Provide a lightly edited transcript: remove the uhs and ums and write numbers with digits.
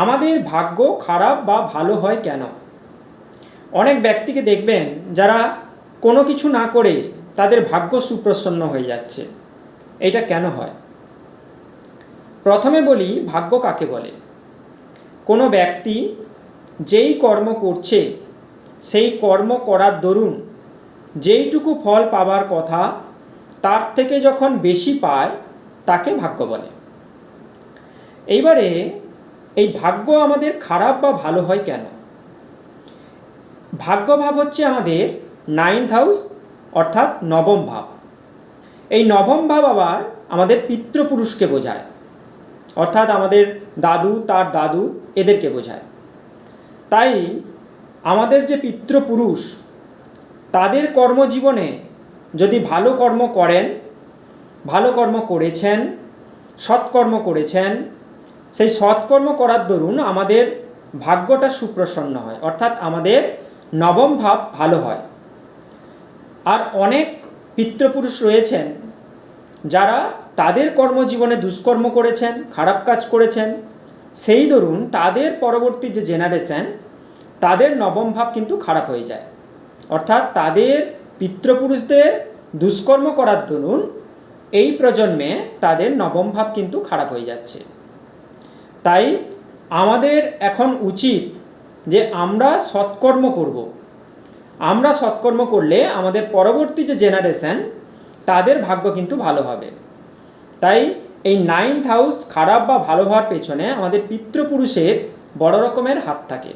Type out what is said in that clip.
আমাদের ভাগ্য খারাপ বা ভালো হয় কেন? অনেক ব্যক্তিকে দেখবেন যারা কোনো কিছু না করে তাদের ভাগ্য সুপ্রসন্ন হয়ে যাচ্ছে। এটা কেন হয়? প্রথমে বলি ভাগ্য কাকে বলে। কোনো ব্যক্তি যেই কর্ম করছে সেই কর্ম করার দরুন যেইটুকু ফল পাবার কথা তার থেকে যখন বেশি পায় তাকে ভাগ্য বলে। এইবারে এই ভাগ্য আমাদের খারাপ বা ভালো হয় কেন? ভাগ্য ভাব হচ্ছে আমাদের 9th হাউস অর্থাৎ নবম ভাব। এই নবম ভাব আবার আমাদের পিতৃপুরুষকে বোঝায়, অর্থাৎ আমাদের দাদু তার দাদু এদেরকে বোঝায়। তাই আমাদের যে পিতৃপুরুষ তাদের কর্মজীবনে যদি ভালো কর্ম করেন, ভালো কর্ম করেছেন, সৎকর্ম করেছেন, সেই সৎকর্ম করার দরুন আমাদের ভাগ্যটা সুপ্রসন্ন হয়, অর্থাৎ আমাদের নবম ভাব ভালো হয়। আর অনেক পিতৃপুরুষ রয়েছেন যারা তাদের কর্মজীবনে দুষ্কর্ম করেছেন, খারাপ কাজ করেছেন, সেই দরুন তাদের পরবর্তী যে জেনারেশন তাদের নবম ভাব কিন্তু খারাপ হয়ে যায়। অর্থাৎ তাদের পিতৃপুরুষদের দুষ্কর্ম করার দরুন এই প্রজন্মে তাদের নবম ভাব কিন্তু খারাপ হয়ে যাচ্ছে। তাই আমাদের এখন উচিত যে আমরা সৎকর্ম করব। আমরা সৎকর্ম করলে আমাদের পরবর্তী যে জেনারেশন তাদের ভাগ্য কিন্তু ভালো হবে। তাই এই 9th হাউস খারাপ বা ভালো হওয়ার পেছনে আমাদের পিতৃপুরুষের বড় রকমের হাত থাকে।